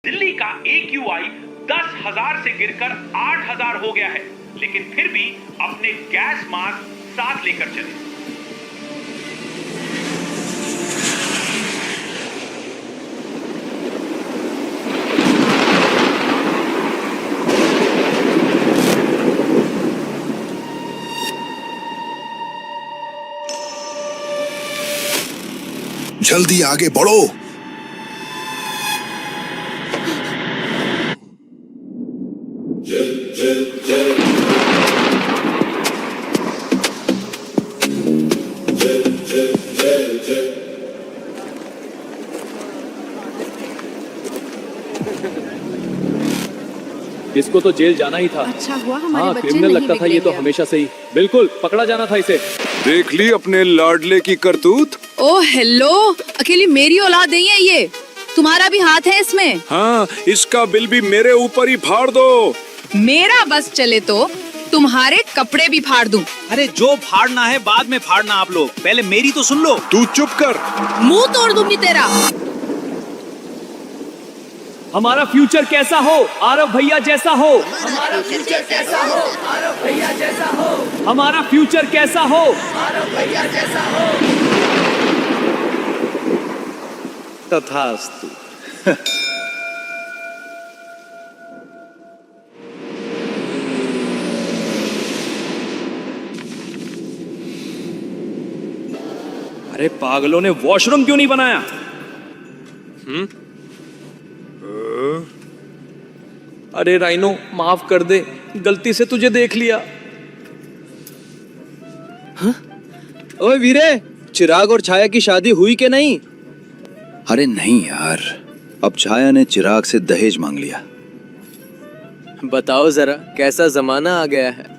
दिल्ली का AQI 10,000 से गिरकर 8,000 हो गया है, लेकिन फिर भी अपने गैस मास्क साथ लेकर चले। जल्दी आगे बढ़ो। इसको तो जेल जाना ही था। अच्छा हुआ हमारे हाँ, बच्चे क्रिमिनल नहीं लगता था ये तो बिगड़ेंगे। हमेशा से ही। बिल्कुल पकड़ा जाना था इसे। देख ली अपने लाडले की करतूत। ओ हेलो, अकेली मेरी औलाद नहीं है ये, तुम्हारा भी हाथ है इसमें। हाँ, इसका बिल भी मेरे ऊपर ही फाड़ दो। मेरा बस चले तो तुम्हारे कपड़े भी फाड़ दूं। अरे जो फाड़ना है बाद में फाड़ना आप लोग, पहले मेरी तो सुन लो। तू चुप कर। मुंह तोड़ दूंगी तेरा। हमारा फ्यूचर कैसा हो, आरव भैया जैसा हो। हमारा फ्यूचर कैसा हो, आरव भैया जैसा हो। हमारा फ्यूचर कैसा हो, आरव भैया जैसा हो। तथास्तु। अरे पागलों ने वॉशरूम क्यों नहीं बनाया? अरे राइनो माफ कर दे, गलती से तुझे देख लिया। ओए वीरे, चिराग और छाया की शादी हुई के नहीं? अरे नहीं यार, अब छाया ने चिराग से दहेज मांग लिया। बताओ जरा कैसा जमाना आ गया है।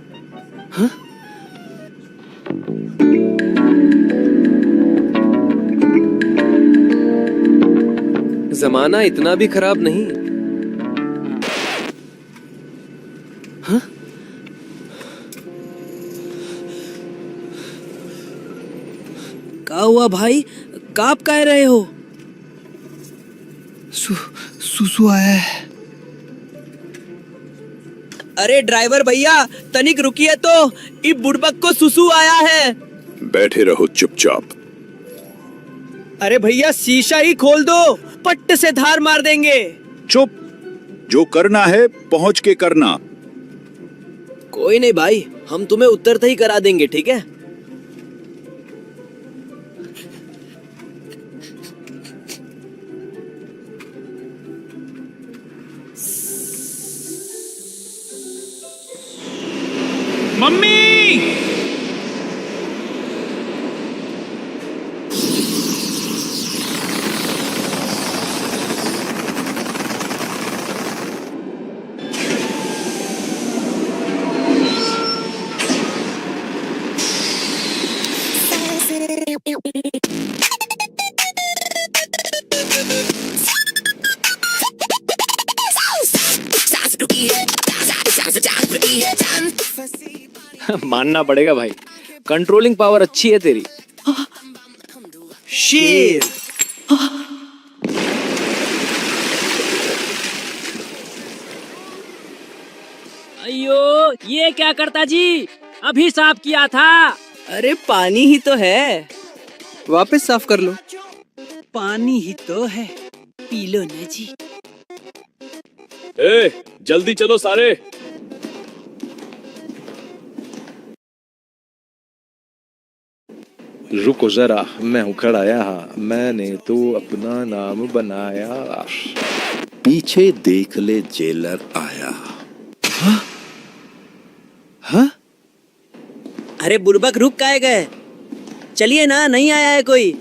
जमाना इतना भी खराब नहीं। क्या हुआ भाई, काप कह रहे हो? सुसु आया है। अरे ड्राइवर भैया, तनिक रुकिए तो, इस बुड़बक को सुसु आया है। बैठे रहो चुपचाप। अरे भैया शीशा ही खोल दो, पट्ट से धार मार देंगे। चुप, जो करना है पहुंच के करना। कोई नहीं भाई, हम तुम्हें उतरते ही करा देंगे, ठीक है? मम्मी! मानना पड़ेगा भाई, कंट्रोलिंग पावर अच्छी है तेरी। शेर। अयो, ये क्या करता जी, अभी साफ किया था। अरे पानी ही तो है, वापस साफ कर लो। पानी ही तो है, पी लो ना जी। ए, जल्दी चलो सारे। रुको जरा, मैं उखड़ आया। मैंने तो अपना नाम बनाया। पीछे देख ले, जेलर आया। हाँ? अरे बुड़बक रुक काहे गए? चलिए ना, नहीं आया है कोई।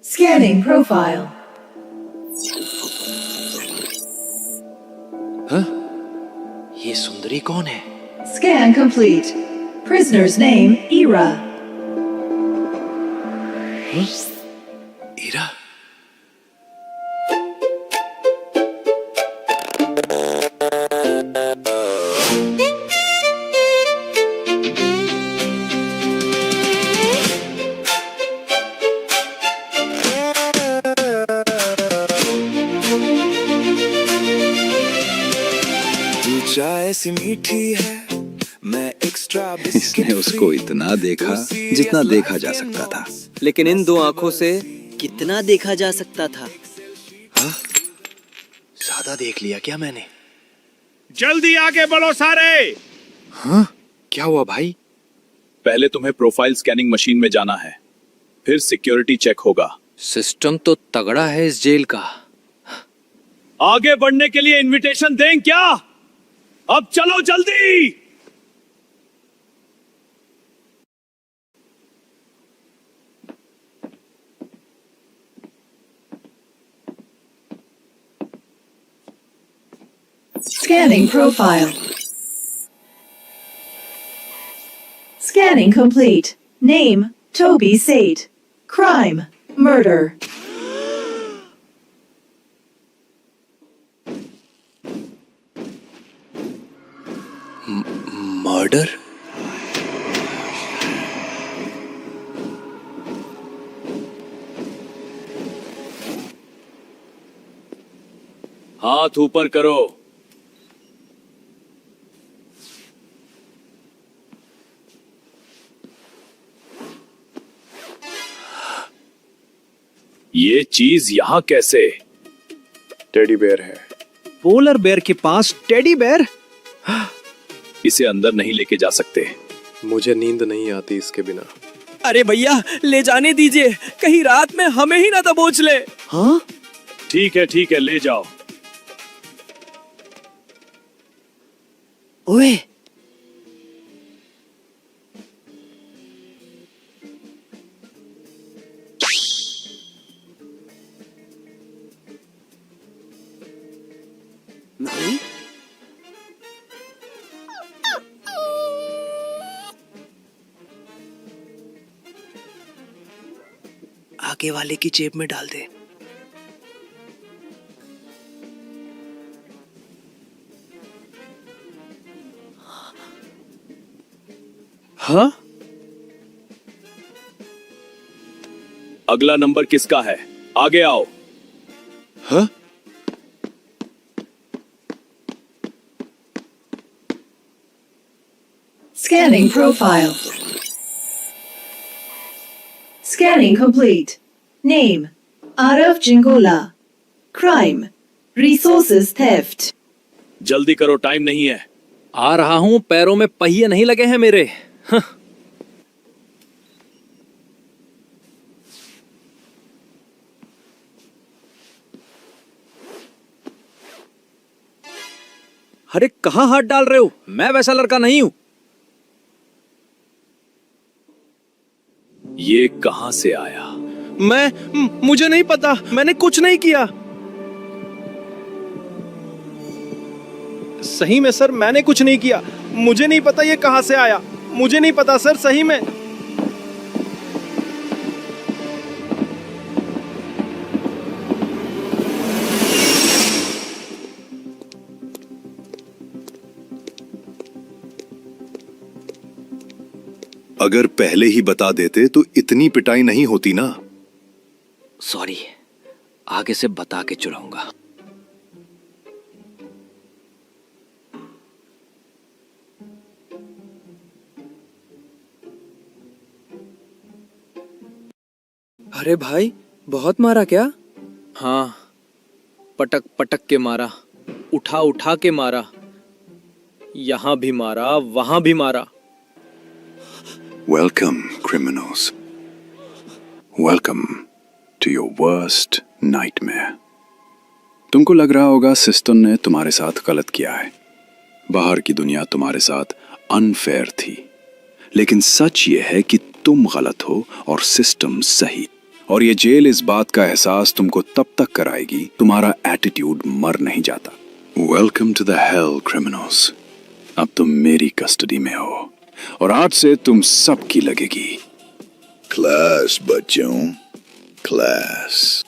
Scanning profile. ये सुंदरी कौन है? Scan complete. Prisoner's name, Ira. Ira. कैसी मीठी है, मैं एक्स्ट्रा इसने उसको इतना देखा जितना देखा जा सकता था, लेकिन इन दो आंखों से कितना देखा जा सकता था। ज्यादा देख लिया क्या मैंने? जल्दी आगे बढ़ो सारे। हाँ, क्या हुआ भाई? पहले तुम्हें प्रोफाइल स्कैनिंग मशीन में जाना है, फिर सिक्योरिटी चेक होगा। सिस्टम तो तगड़ा है इस जेल का। आगे बढ़ने के लिए इनविटेशन दें क्या? अब चलो जल्दी। Scanning profile. Scanning complete. Name, Toby Sate. Crime, murder. Murder? हाथ ऊपर करो। ये चीज यहां कैसे? टेडी बेयर है। पोलर बेयर के पास टेडी बेयर? इसे अंदर नहीं लेके जा सकते। मुझे नींद नहीं आती इसके बिना। अरे भैया ले जाने दीजिए, कहीं रात में हमें ही ना दबोच ले। हाँ? ठीक है ले जाओ। ओए, नहीं, आगे वाले की जेब में डाल दे। हाँ? अगला नंबर किसका है? आगे आओ। हाँ? Scanning profile. Scanning complete. Name, Arav Jingola. Crime, resources theft. जल्दी करो, टाइम नहीं है। आ रहा हूं, पैरों में पहिए नहीं लगे हैं मेरे। अरे कहां हाथ डाल रहे हो? मैं वैसा लड़का नहीं हूं। ये कहां से आया? मुझे नहीं पता, मैंने कुछ नहीं किया। सही में सर, मैंने कुछ नहीं किया। मुझे नहीं पता ये कहां से आया। मुझे नहीं पता सर, सही में। अगर पहले ही बता देते तो इतनी पिटाई नहीं होती ना। सॉरी, आगे से बता के चुराऊंगा। अरे भाई, बहुत मारा क्या? हाँ, पटक पटक के मारा, उठा उठा के मारा, यहां भी मारा, वहां भी मारा। Welcome, criminals. Welcome to your worst nightmare. तुमको लग रहा होगा सिस्टम ने तुम्हारे साथ गलत किया है, बाहर की दुनिया तुम्हारे साथ अनफेयर थी, लेकिन सच ये है कि तुम गलत हो और सिस्टम सही। और ये जेल इस बात का एहसास तुमको तब तक कराएगी तुम्हारा एटीट्यूड मर नहीं जाता। Welcome to the hell, criminals. अब तुम मेरी कस्टडी में हो और आज से तुम सबकी लगेगी। क्लास बच्चों, क्लास।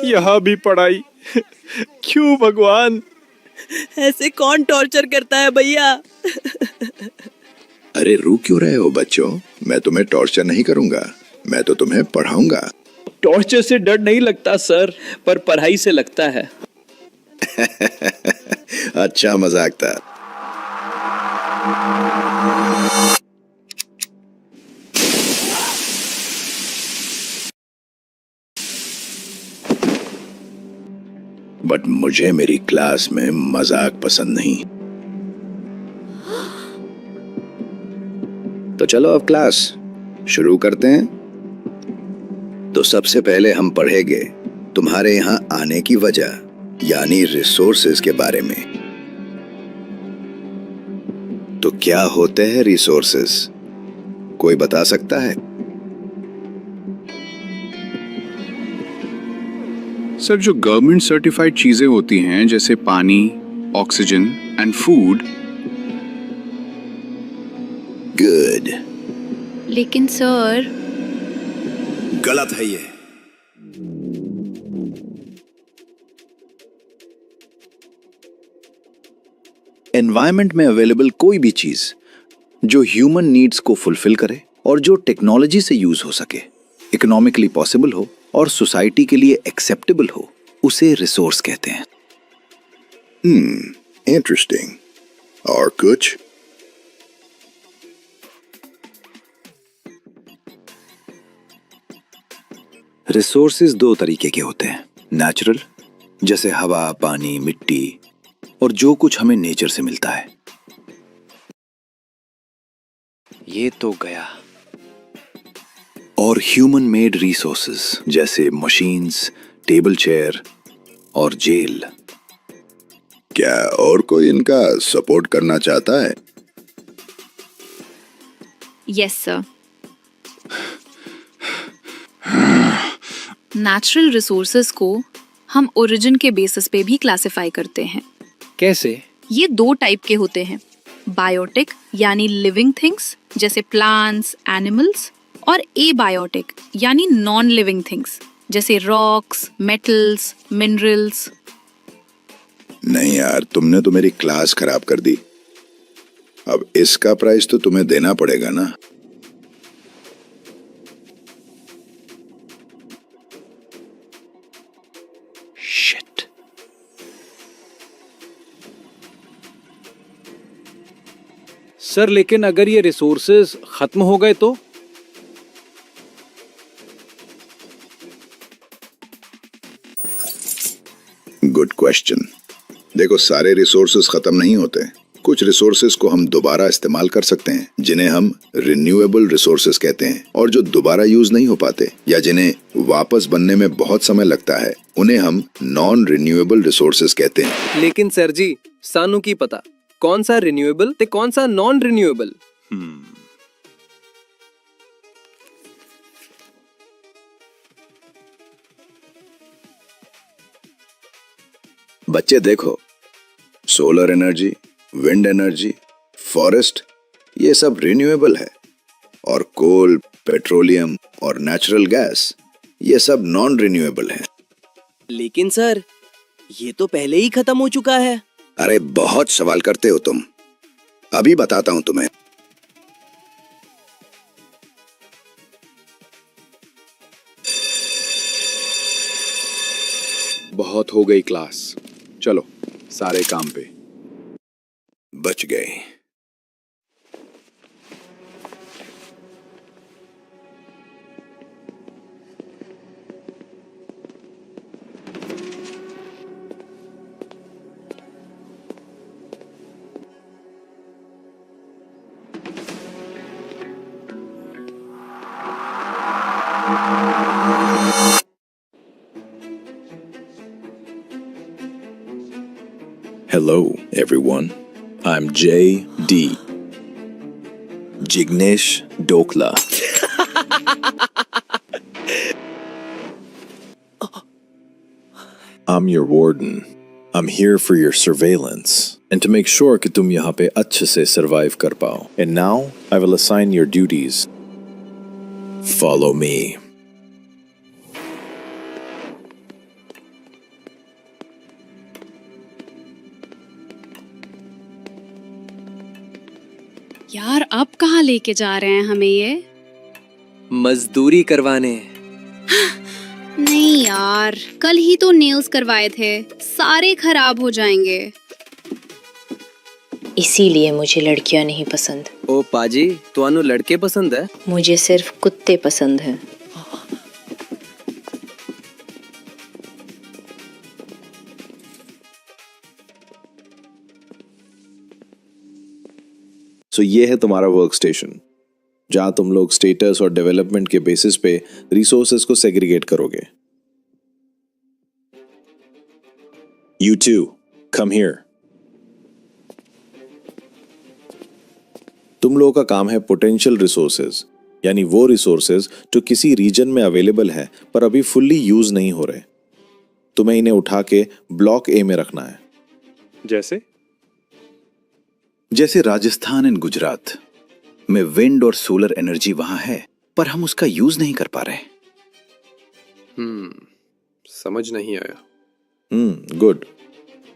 यहाँ भी पढ़ाई। क्यों भगवान? ऐसे कौन टॉर्चर करता है भैया? अरे रो क्यों रहे हो बच्चों? मैं तुम्हें टॉर्चर नहीं करूंगा, मैं तो तुम्हें पढ़ाऊंगा। टॉर्चर से डर नहीं लगता सर, पर पढ़ाई से लगता है। अच्छा मजाक था। बट मुझे मेरी क्लास में मजाक पसंद नहीं। तो चलो अब क्लास शुरू करते हैं। तो सबसे पहले हम पढ़ेंगे तुम्हारे यहाँ आने की वजह, यानी रिसोर्सेज के बारे में। तो क्या होते हैं रिसोर्सेज, कोई बता सकता है? सर, जो गवर्नमेंट सर्टिफाइड चीजें होती हैं जैसे पानी, ऑक्सीजन एंड फूड। गुड। लेकिन सर, गलत है ये। एनवायरनमेंट में अवेलेबल कोई भी चीज जो ह्यूमन नीड्स को फुलफिल करे और जो टेक्नोलॉजी से यूज हो सके, इकोनॉमिकली पॉसिबल हो और सोसाइटी के लिए एक्सेप्टेबल हो, उसे रिसोर्स कहते हैं। इंटरेस्टिंग। और कुछ? रिसोर्सेज दो तरीके के होते हैं, नेचुरल जैसे हवा, पानी, मिट्टी और जो कुछ हमें नेचर से मिलता है। ये तो गया। और ह्यूमन मेड रिसोर्सेज जैसे मशीन्स, टेबल चेयर और जेल। क्या और कोई इनका सपोर्ट करना चाहता है? Yes sir. नेचुरल रिसोर्सेज को हम ओरिजिन के बेसिस पे भी क्लासिफाई करते हैं। कैसे? ये दो टाइप के होते हैं, बायोटिक यानी लिविंग थिंग्स जैसे प्लांट्स, एनिमल्स, और एबायोटिक यानी नॉन लिविंग थिंग्स जैसे रॉक्स, मेटल्स, मिनरल्स। नहीं यार, तुमने तो मेरी क्लास खराब कर दी। अब इसका प्राइस तो तुम्हें देना पड़ेगा ना। शिट। सर, लेकिन अगर ये रिसोर्सेज खत्म हो गए तो? Good question. देखो, सारे रिसोर्सेज खत्म नहीं होते। कुछ रिसोर्सेज को हम दोबारा इस्तेमाल कर सकते हैं, जिन्हें हम रिन्यूएबल रिसोर्सेज कहते हैं। और जो दोबारा यूज नहीं हो पाते या जिन्हें वापस बनने में बहुत समय लगता है, उन्हें हम नॉन रिन्यूएबल रिसोर्सेज कहते हैं। लेकिन सर जी, सानू की पता कौन सा रिन्यूएबल ते कौन सा नॉन रिन्यूएबल? बच्चे देखो, solar energy, wind energy, forest, ये सब रिन्यूएबल है। और कोल, पेट्रोलियम और नेचुरल गैस, ये सब नॉन रिन्यूएबल है। लेकिन सर, ये तो पहले ही खत्म हो चुका है। अरे बहुत सवाल करते हो तुम। अभी बताता हूं तुम्हें। बहुत हो गई क्लास, चलो सारे काम पे। बच गए। Hello, everyone. I'm J.D. Jignesh Dokla. I'm your warden. I'm here for your surveillance and to make sure कि तुम यहाँ पे अच्छे से survive कर पाओ. And now I will assign your duties. Follow me. यार, अब कहाँ लेके जा रहे हैं हमें ये? मजदूरी करवाने। यार, कल ही तो नेल्स करवाए थे, सारे खराब हो जाएंगे। इसीलिए मुझे लड़कियां नहीं पसंद। ओ पाजी, तुआनु लड़के पसंद है? मुझे सिर्फ कुत्ते पसंद हैं। सो ये है तुम्हारा वर्क स्टेशन, जहां तुम लोग स्टेटस और डेवलपमेंट के बेसिस पे रिसोर्सेज को सेग्रीगेट करोगे। You too, come here. तुम लोगों का काम है पोटेंशियल रिसोर्सेज, यानी वो रिसोर्सेज जो किसी रीजन में अवेलेबल है पर अभी फुल्ली यूज नहीं हो रहे। तुम्हें इन्हें उठा के ब्लॉक ए में रखना है। जैसे राजस्थान एंड गुजरात में विंड और सोलर एनर्जी वहां है, पर हम उसका यूज नहीं कर पा रहे। समझ नहीं आया। गुड,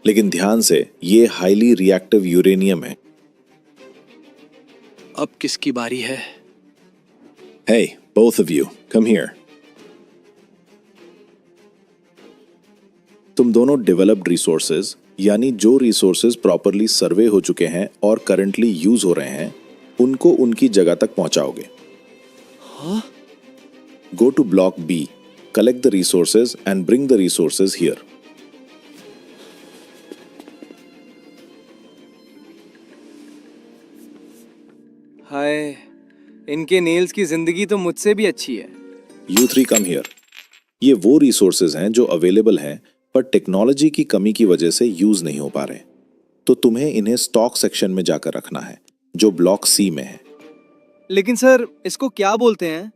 लेकिन ध्यान से, ये हाईली रिएक्टिव यूरेनियम है। अब किसकी बारी है? Hey, both of you, come here. तुम दोनों डेवलप्ड रिसोर्सेज, यानी जो रिसोर्सेज प्रॉपरली सर्वे हो चुके हैं और करंटली यूज हो रहे हैं, उनको उनकी जगह तक पहुंचाओगे। Go to block B, collect the resources and bring the resources here. हाय, इनके नेल्स की जिंदगी तो मुझसे भी अच्छी है। You three come here. ये वो रिसोर्सेज हैं जो अवेलेबल हैं पर टेक्नोलॉजी की कमी की वजह से यूज नहीं हो पा रहे, तो तुम्हें इन्हें स्टॉक सेक्शन में जाकर रखना है, जो ब्लॉक सी में है। लेकिन सर, इसको क्या बोलते हैं?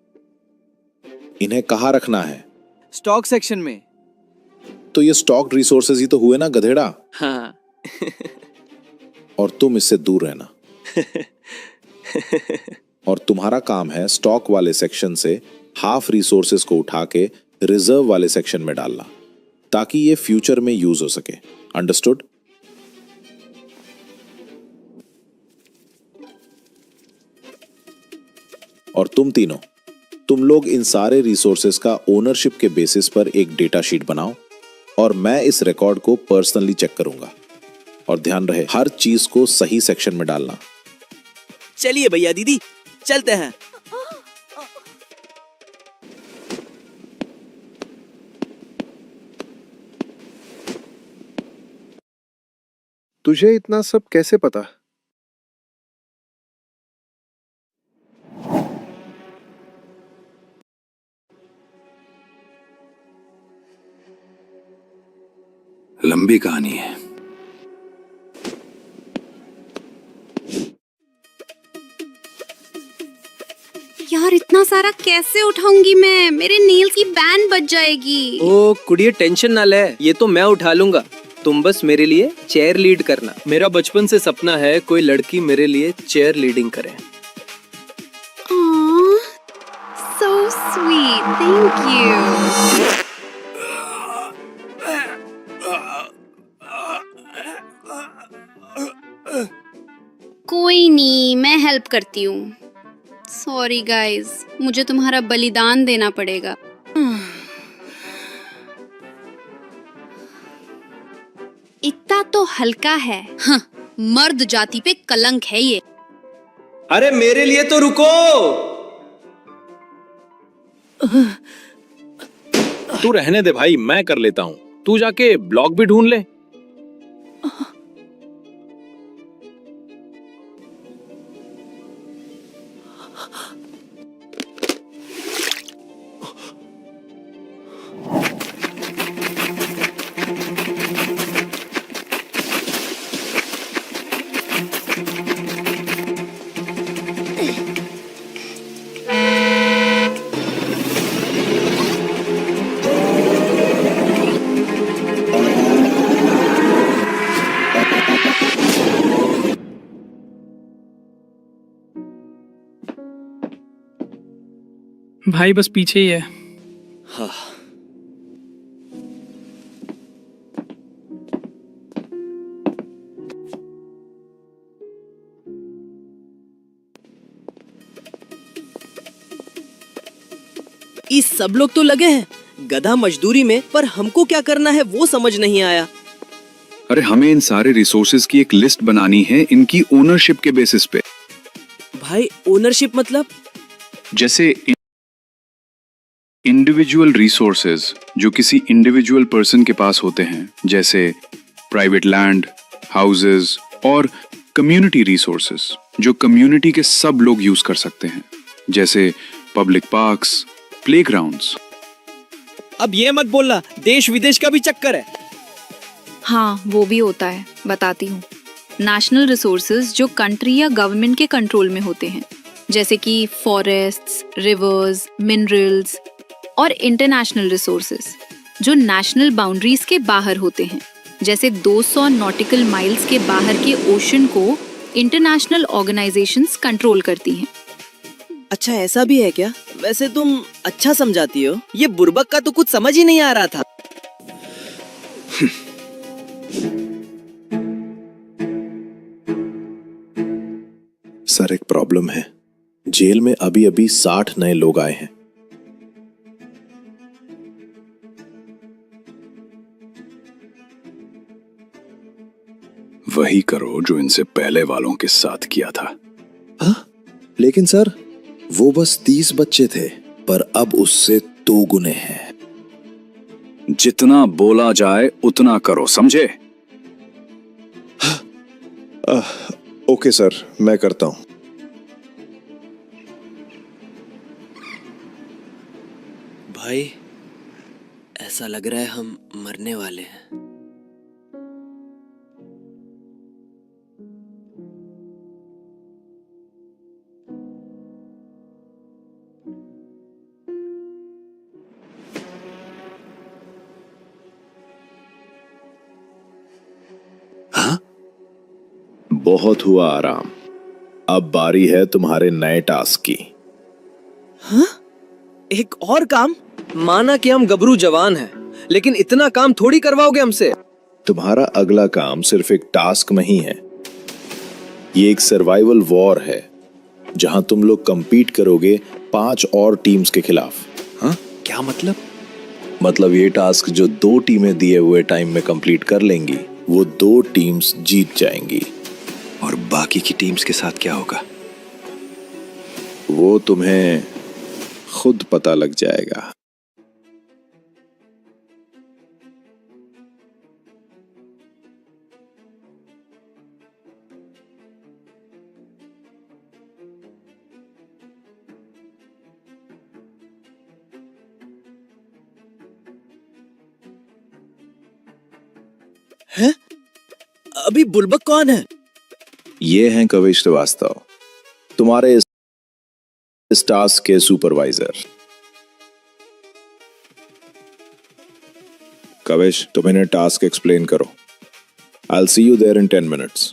इन्हें कहाँ रखना है? स्टॉक सेक्शन में। तो ये स्टॉक्ड रिसोर्सेज ही तो हुए ना, गधेड़ा। हाँ। और तुम इससे दूर रहना। और तुम्हारा काम है स्टॉक वाले सेक्शन से हाफ रिसोर्सेज को उठा के रिजर्व वाले सेक्शन में डालना, ताकि ये फ्यूचर में यूज हो सके। अंडरस्टूड? और तुम तीनों, तुम लोग इन सारे रिसोर्सेज का ओनरशिप के बेसिस पर एक डेटा शीट बनाओ और मैं इस रिकॉर्ड को पर्सनली चेक करूंगा। और ध्यान रहे, हर चीज को सही सेक्शन में डालना। चलिए भैया दीदी, चलते हैं। तुझे इतना सब कैसे पता? लंबी कहानी है। यार, इतना सारा कैसे उठाऊंगी मैं? मेरे नेल्स की बैंड बच जाएगी। ओ कुड़िए, टेंशन ना ले, ये तो मैं उठा लूंगा। तुम बस मेरे लिए चेयर लीड करना। मेरा बचपन से सपना है कोई लड़की मेरे लिए चेयर लीडिंग करे। So sweet, thank you. कोई नहीं, मैं हेल्प करती हूँ। सॉरी गाइस, मुझे तुम्हारा बलिदान देना पड़ेगा। इतना तो हल्का है। हाँ, मर्द जाति पे कलंक है ये। अरे मेरे लिए तो रुको। तू रहने दे भाई, मैं कर लेता हूँ। तू जाके ब्लॉक भी ढूंढ ले। भाई बस पीछे ही है। हाँ। इस सब लोग तो लगे हैं, गधा मजदूरी में, पर हमको क्या करना है वो समझ नहीं आया। अरे हमें इन सारे रिसोर्सेज की एक लिस्ट बनानी है इनकी ओनरशिप के बेसिस पे। भाई ओनरशिप मतलब? जैसे इंडिविजुअल रिसोर्सेज जो किसी इंडिविजुअल पर्सन के पास होते हैं, जैसे प्राइवेट लैंड, हाउसेस, और कम्युनिटी रिसोर्सेज जो कम्युनिटी के सब लोग यूज कर सकते हैं, जैसे पब्लिक पार्क्स, प्लेग्राउंड्स। अब ये मत बोलना देश विदेश का भी चक्कर है। हाँ, वो भी होता है, बताती हूँ। नेशनल रिसोर्सेज जो कंट्री या गवर्नमेंट के कंट्रोल में होते हैं, जैसे कि फॉरेस्ट्स, रिवर्स, मिनरल्स, और इंटरनेशनल रिसोर्सेज जो नेशनल बाउंड्रीज के बाहर होते हैं, जैसे 200 नॉटिकल माइल्स के बाहर के ओशन को इंटरनेशनल ऑर्गेनाइजेशंस कंट्रोल करती हैं। अच्छा ऐसा भी है क्या? वैसे तुम अच्छा समझाती हो। ये बुर्बक का तो कुछ समझ ही नहीं आ रहा था। सर, एक प्रॉब्लम है। जेल में अभी अभी 60 नए लोग आए हैं। वही करो जो इनसे पहले वालों के साथ किया था। लेकिन सर, वो बस 30 बच्चे थे, पर अब उससे 2 गुने हैं। जितना बोला जाए उतना करो, समझे? ओके सर, मैं करता हूं। भाई ऐसा लग रहा है हम मरने वाले हैं। बहुत हुआ आराम, अब बारी है तुम्हारे नए टास्क की। हाँ? एक और काम? माना कि हम गबरू जवान हैं, लेकिन इतना काम थोड़ी करवाओगे हमसे। तुम्हारा अगला काम सिर्फ एक टास्क में ही है। ये एक सर्वाइवल वॉर है, जहां तुम लोग compete करोगे 5 और टीम्स के खिलाफ। हाँ? क्या मतलब? मतलब ये टास्क जो 2 टीमें दिए हुए टाइम में कंप्लीट कर लेंगी, वो 2 टीम्स जीत जाएंगी। और बाकी की टीम्स के साथ क्या होगा? वो तुम्हें खुद पता लग जाएगा। हैं? अभी बुर्बक कौन है? ये हैं कविश श्रीवास्तव, तुम्हारे इस टास्क के सुपरवाइजर। कविश, तुम इन्हें टास्क एक्सप्लेन करो। I'll see you there in 10 minutes.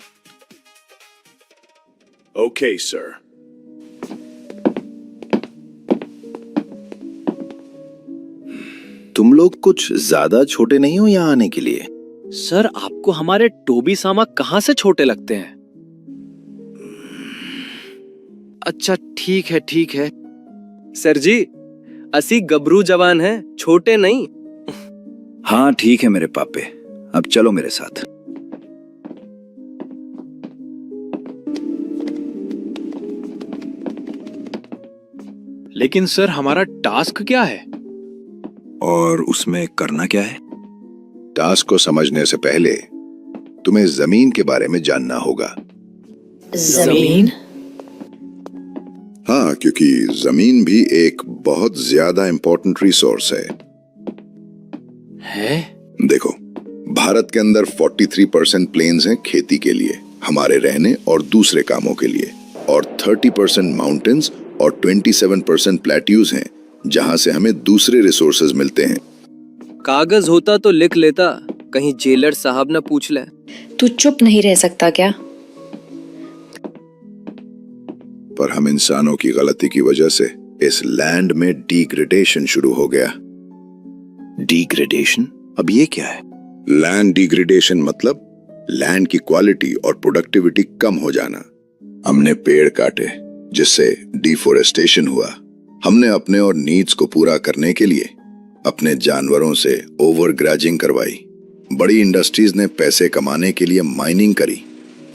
Okay, sir. तुम लोग कुछ ज्यादा छोटे नहीं हो यहाँ आने के लिए। सर, आपको हमारे टोबी सामा कहाँ से छोटे लगते हैं? अच्छा ठीक है, ठीक है। सर जी, असी गबरू जवान हैं, छोटे नहीं। हाँ ठीक है मेरे पापे, अब चलो मेरे साथ। लेकिन सर, हमारा टास्क क्या है? और उसमें करना क्या है? टास्क को समझने से पहले तुम्हें जमीन के बारे में जानना होगा। जमीन? हाँ, क्योंकि जमीन भी एक बहुत ज्यादा इंपॉर्टेंट रिसोर्स है। देखो, भारत के अंदर 43% प्लेन्स हैं खेती के लिए, हमारे रहने और दूसरे कामों के लिए, और 30% माउंटेन्स और 27% प्लेट्यूज हैं, जहां से हमें दूसरे रिसोर्सेज मिलते हैं। कागज होता तो लिख लेता, कहीं जेलर साहब ना पूछ ले। तू चुप नहीं रह सकता क्या? पर हम इंसानों की गलती की वजह से इस लैंड में डिग्रेडेशन शुरू हो गया। डिग्रेडेशन? अब ये क्या है? लैंड डिग्रेडेशन मतलब लैंड की क्वालिटी और प्रोडक्टिविटी कम हो जाना। हमने पेड़ काटे, जिससे डिफोरेस्टेशन हुआ। हमने अपने और नीड्स को पूरा करने के लिए अपने जानवरों से ओवर ग्रेजिंग करवाई। बड़ी इंडस्ट्रीज ने पैसे कमाने के लिए माइनिंग करी,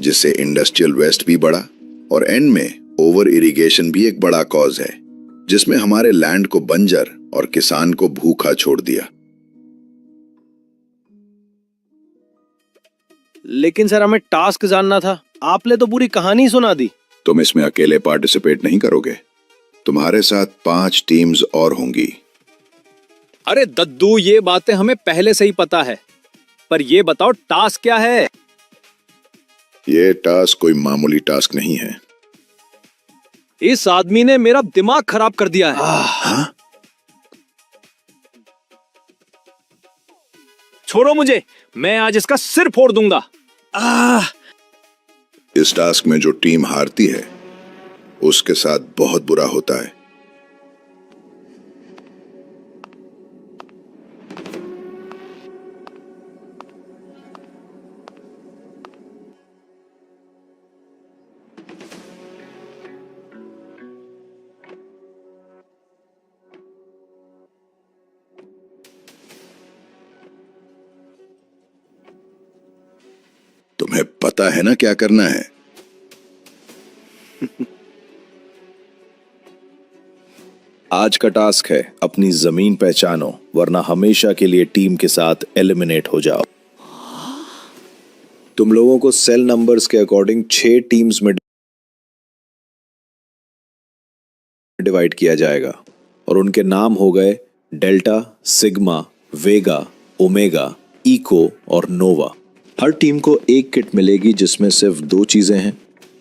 जिससे इंडस्ट्रियल वेस्ट भी बढ़ा और एंड में ओवर इरिगेशन भी एक बड़ा कॉज है, जिसमें हमारे लैंड को बंजर और किसान को भूखा छोड़ दिया। लेकिन सर हमें टास्क जानना था, आपने तो पूरी कहानी सुना दी। तुम इसमें अकेले पार्टिसिपेट नहीं करोगे, तुम्हारे साथ 5 टीम्स और होंगी। अरे दद्दू, ये बातें हमें पहले से ही पता है, पर ये बताओ टास्क क्या है? ये टास्क कोई मामूली टास्क नहीं है। इस आदमी ने मेरा दिमाग खराब कर दिया है। हाँ? छोड़ो मुझे, मैं आज इसका सिर फोड़ दूंगा। इस टास्क में जो टीम हारती है उसके साथ बहुत बुरा होता है। तुम्हें पता है ना क्या करना है? आज का टास्क है अपनी जमीन पहचानो, वरना हमेशा के लिए टीम के साथ एलिमिनेट हो जाओ। तुम लोगों को सेल नंबर्स के अकॉर्डिंग 6 टीम्स में डिवाइड किया जाएगा और उनके नाम हो गए डेल्टा, सिग्मा, वेगा, ओमेगा, इको और नोवा। हर टीम को एक किट मिलेगी जिसमें सिर्फ 2 चीजें हैं,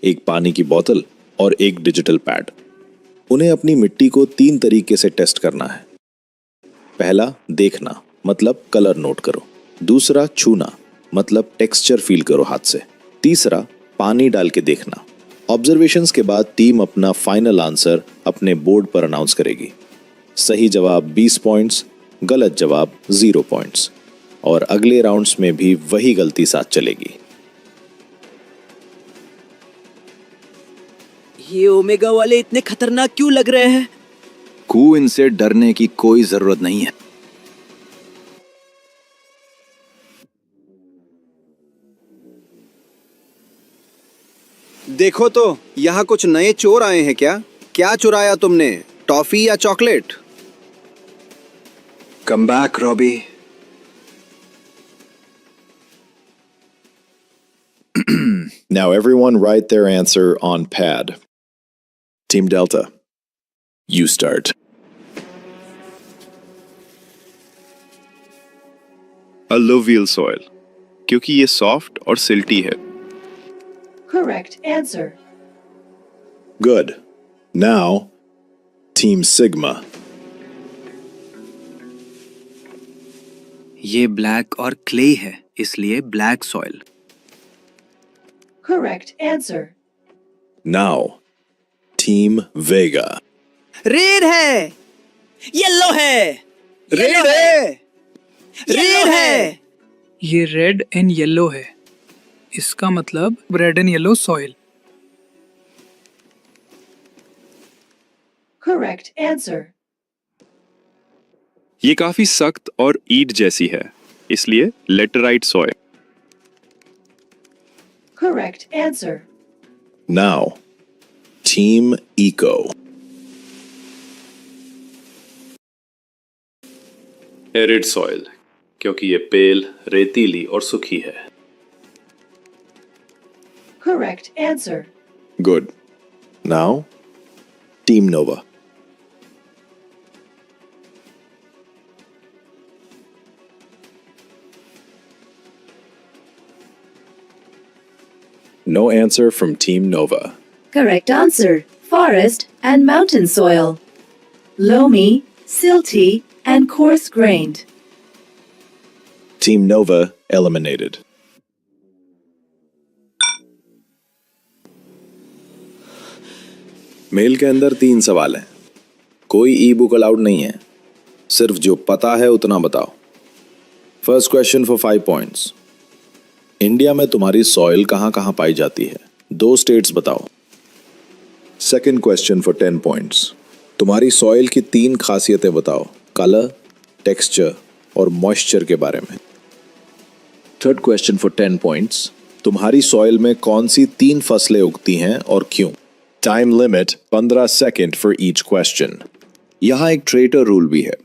एक पानी की बोतल और एक डिजिटल पैड। उन्हें अपनी मिट्टी को 3 तरीके से टेस्ट करना है। पहला, देखना, मतलब कलर नोट करो। दूसरा, छूना, मतलब टेक्सचर फील करो हाथ से। तीसरा, पानी डाल के देखना। ऑब्जर्वेशंस के बाद टीम अपना फाइनल आंसर अपने बोर्ड पर अनाउंस करेगी। सही जवाब 20 पॉइंट्स, गलत जवाब 0 पॉइंट्स, और अगले राउंड्स में भी वही गलती साथ चलेगी। ये ओमेगा वाले इतने खतरनाक क्यों लग रहे हैं? कू, इनसे डरने की कोई जरूरत नहीं है। देखो तो, यहाँ कुछ नए चोर आए हैं क्या? क्या चुराया तुमने, टॉफी या chocolate? Come back Robbie. Now everyone write their answer on pad. Team Delta, you start. Alluvial soil, क्योंकि ये सॉफ्ट और सिल्टी है। Correct answer. Good. Now, Team Sigma. ये ब्लैक और क्ले है, इसलिए black soil. Correct answer. Now, Team Vega. Red है, yellow है, रेड है, रेड है। ये रेड एंड येलो है, इसका मतलब red and yellow soil. Correct answer. ये काफी सख्त और ईंट जैसी है, इसलिए laterite soil. Correct answer. Now, Team Eco. Arid soil, क्योंकि ये पेल, रेतीली और सूखी है। Correct answer. Good. Now, Team Nova. No answer from Team Nova. Correct answer. Forest and mountain soil. Loamy, silty, and coarse-grained. Team Nova eliminated. मेल के अंदर 3 सवाल हैं। कोई ई बुक अलाउड नहीं है, सिर्फ जो पता है उतना बताओ। First question for 5 points. India में तुम्हारी सॉइल कहां कहां पाई जाती है? 2 स्टेट्स बताओ। Second question for 10 points. तुम्हारी सॉइल की 3 खासियतें बताओ। कलर, टेक्सचर और मॉइस्चर के बारे में। Third question for 10 points. तुम्हारी सॉइल में कौन सी 3 फसलें उगती हैं और क्यों? Time limit 15 second for each question. यहाँ एक ट्रेटर रूल भी है।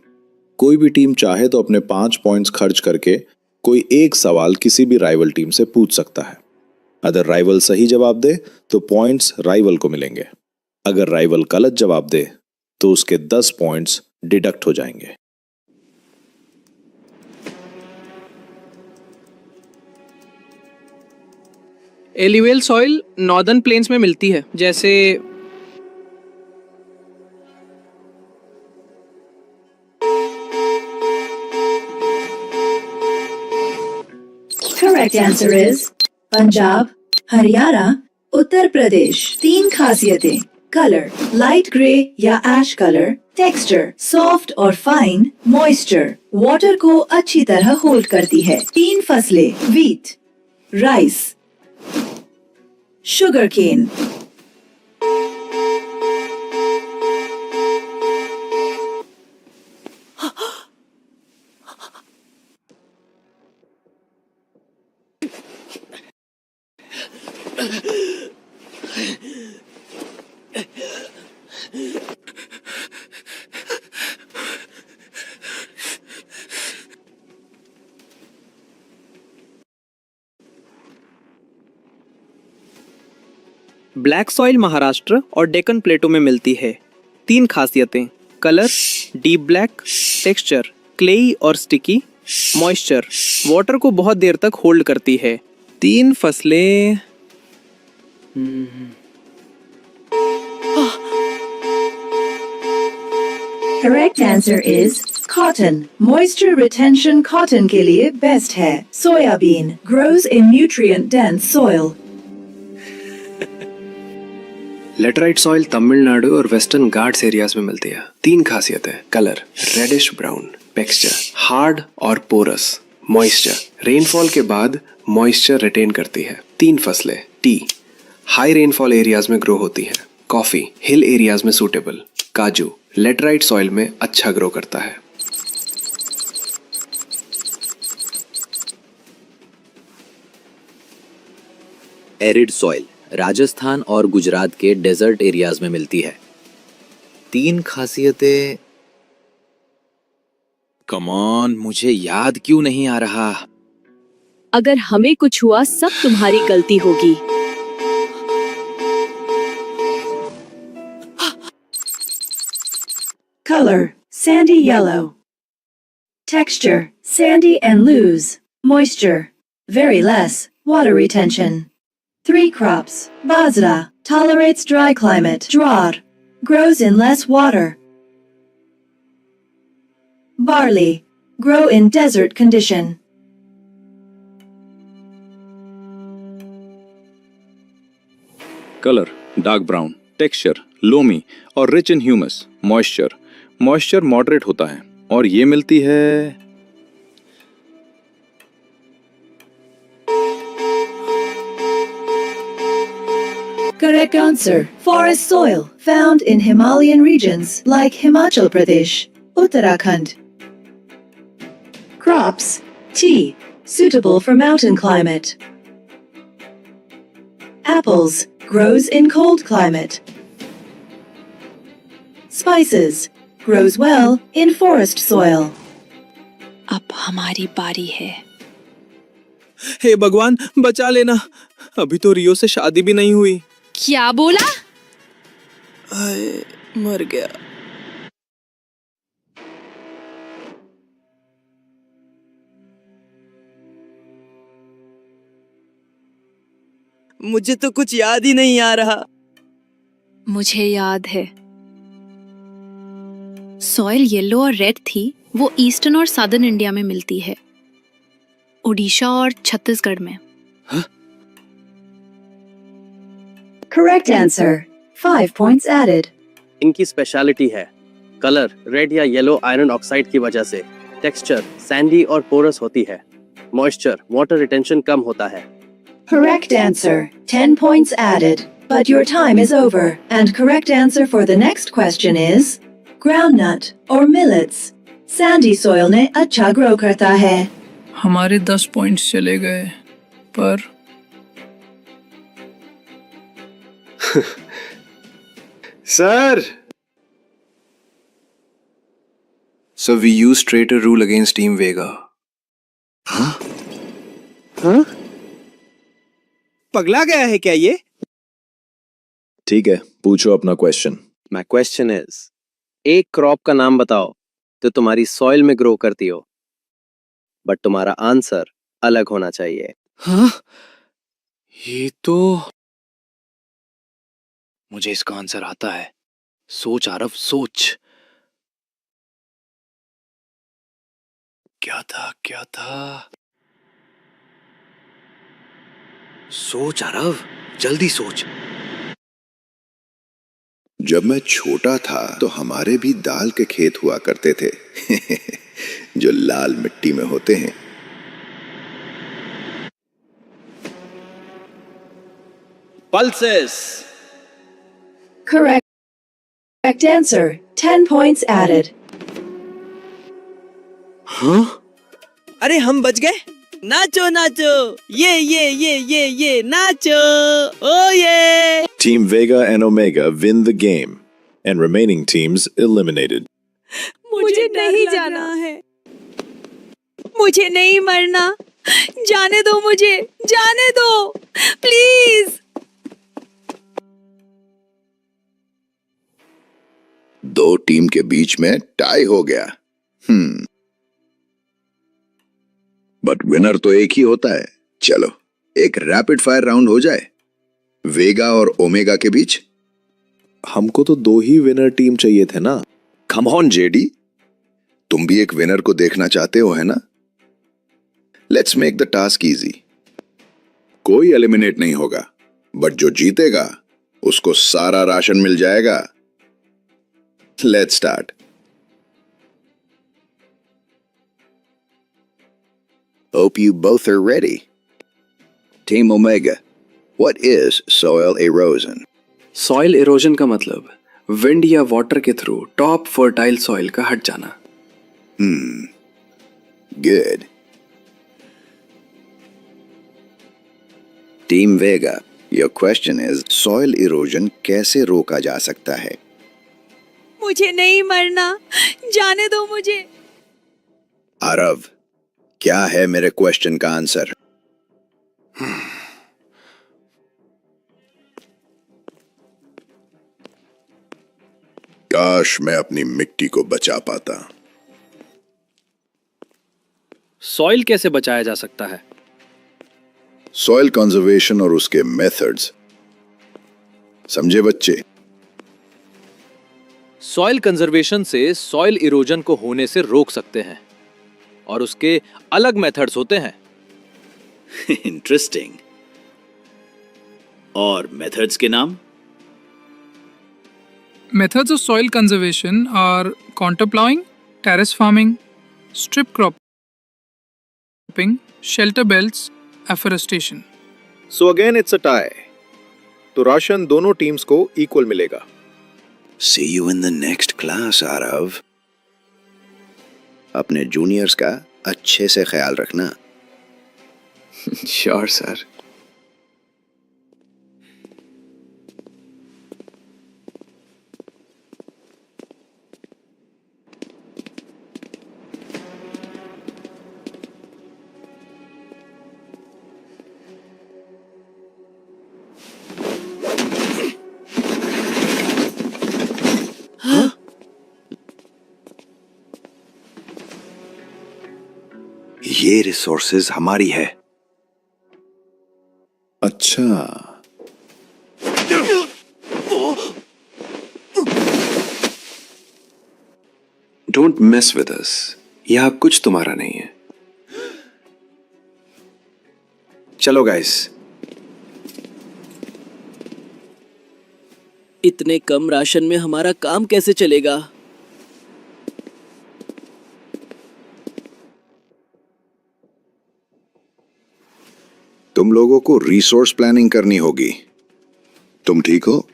कोई भी टीम चाहे तो अपने 5 पॉइंट्स खर्च करके कोई एक सवाल किसी भी राइवल टीम से पूछ सकता है। अगर राइवल सही जवाब दे तो पॉइंट्स राइवल को मिलेंगे। अगर राइवल गलत जवाब दे तो उसके 10 पॉइंट्स डिडक्ट हो जाएंगे। एलिवेल सॉइल नॉर्दर्न प्लेन्स में मिलती है, जैसे Correct answer is Punjab, Haryana, Uttar Pradesh. 3 खासियतें: कलर लाइट ग्रे या एश कलर, टेक्सचर सॉफ्ट और फाइन, मॉइस्चर वाटर को अच्छी तरह होल्ड करती है। 3 फसलें: wheat, rice, sugar cane. Black soil Maharashtra और डेक्कन प्लेटो में मिलती है। 3 खासियतें: colour deep black, texture clayey और स्टिकी, मॉइस्चर वाटर को बहुत देर तक होल्ड करती है। 3 फसलें Correct answer is cotton. Moisture retention cotton के लिए best है। Soybean grows in nutrient dense soil. Laterite soil Tamil Nadu और वेस्टर्न घाट्स एरियाज में मिलती है। 3 खासियतें: colour reddish brown, texture hard और पोरस, मॉइस्चर रेनफॉल के बाद मॉइस्चर रिटेन करती है। 3 फसलें: टी हाई रेनफॉल एरियाज में ग्रो होती है, कॉफी हिल एरियाज में सूटेबल, काजू लेटराइट सॉइल में अच्छा ग्रो करता है। एरिड सॉइल राजस्थान और गुजरात के डेजर्ट एरियाज में मिलती है। 3 खासियतें कम ऑन, मुझे याद क्यों नहीं आ रहा? अगर हमें कुछ हुआ सब तुम्हारी गलती होगी। Color sandy yellow. Texture sandy and loose. Moisture very less. Water retention. 3 crops. Bajra tolerates dry climate. Jowar grows in less water. Barley grow in desert condition. Colour dark brown, texture loamy और rich in humus, moisture moderate होता है और ये मिलती है Correct answer. Forest soil found in Himalayan regions like Himachal Pradesh, Uttarakhand. Crops tea suitable for mountain climate. Apples grows in cold climate. Spices grows well in forest soil. अब हमारी बारी है। हे भगवान बचा लेना, अभी तो रियो से शादी भी नहीं हुई। क्या बोला? मर गया। मुझे तो कुछ याद ही नहीं आ रहा। मुझे याद है। सॉइल येलो और रेड थी, वो ईस्टर्न और सदर्न इंडिया में मिलती है, उड़ीसा और छत्तीसगढ़ में। Correct answer. 5 points added. इनकी स्पेशलिटी है कलर रेड या येलो आयरन ऑक्साइड की वजह से, टेक्सचर सैंडी और पोरस होती है, मॉइस्चर वाटर रिटेंशन कम होता है। Correct answer. 10 points added. But your time is over. And correct answer for the next question is groundnut or millets. Sandy soil ने अच्छा ग्रो करता है। हमारे 10 पॉइंट्स चले गए, पर sir, so we use traitor rule against Team Vega. हाँ? पगला गया है क्या ये? ठीक है, पूछो अपना क्वेश्चन। माय क्वेश्चन इज, एक क्रॉप का नाम बताओ जो तुम्हारी सॉइल में ग्रो करती हो, बट तुम्हारा आंसर अलग होना चाहिए। हाँ? ये तो मुझे इसका आंसर आता है। सोच आरव, सोच। क्या था? सोच आरव, जल्दी सोच। जब मैं छोटा था तो हमारे भी दाल के खेत हुआ करते थे जो लाल मिट्टी में होते हैं। Pulses. Correct answer. 10 points added. हाँ? अरे हम बच गए। नाचो नाचो, ये नाचो, ओ ये। Team Vega and Omega win the game, and remaining teams eliminated. मुझे नहीं जाना है, मुझे नहीं मरना, जाने दो मुझे, जाने दो प्लीज। दो टीम के बीच में टाई हो गया। बट विनर तो एक ही होता है। चलो एक रैपिड फायर राउंड हो जाए वेगा और ओमेगा के बीच। हमको तो 2 ही विनर टीम चाहिए थे ना। कम ऑन जेडी, तुम भी एक विनर को देखना चाहते हो, है ना? Let's make the task easy. कोई एलिमिनेट नहीं होगा, बट जो जीतेगा उसको सारा राशन मिल जाएगा। Let's start. Hope you both are ready. Team Omega, what is soil erosion? Soil erosion का मतलब विंड या वाटर के थ्रू टॉप फर्टाइल सॉइल का हट जाना। Good. Team Vega, your question is soil erosion कैसे रोका जा सकता है? मुझे नहीं मरना, जाने दो मुझे। आरव, क्या है मेरे क्वेश्चन का आंसर? काश मैं अपनी मिट्टी को बचा पाता। सॉइल कैसे बचाया जा सकता है? सॉइल कंजर्वेशन और उसके मेथड्स समझे बच्चे? सॉइल कंजर्वेशन से सॉइल इरोजन को होने से रोक सकते हैं, और उसके अलग मेथड्स होते हैं। इंटरेस्टिंग। और मेथड्स के नाम? methods of soil conservation are contour plowing, terrace farming, strip cropping, shelter belts, afforestation. So again it's a tie. तो राशन दोनों टीम्स को इक्वल मिलेगा। See you in the next class, Aarav. अपने जूनियर्स का अच्छे से ख्याल रखना। Sure sir. ये रिसोर्सेज हमारी है। अच्छा, डोंट मेस विद अस। यह कुछ तुम्हारा नहीं है। चलो गाइस। इतने कम राशन में हमारा काम कैसे चलेगा? तुम लोगों को रिसोर्स प्लानिंग करनी होगी। तुम ठीक हो?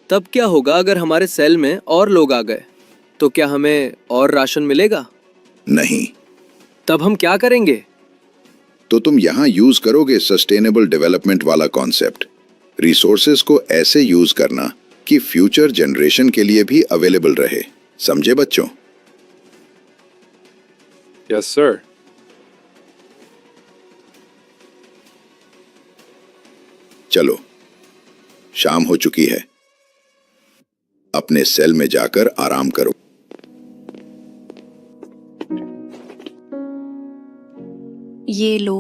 तब क्या होगा अगर हमारे सेल में और लोग आ गए? तो क्या हमें और राशन मिलेगा? नहीं। तब हम क्या करेंगे? तो तुम यहाँ यूज करोगे सस्टेनेबल डेवलपमेंट वाला कॉन्सेप्ट, रिसोर्सेज को ऐसे यूज करना कि फ्यूचर जनरेशन के लिए भी अवेलेबल रहे। समझे बच्चों? Yes sir. चलो, शाम हो चुकी है, अपने सेल में जाकर आराम करो। ये लो।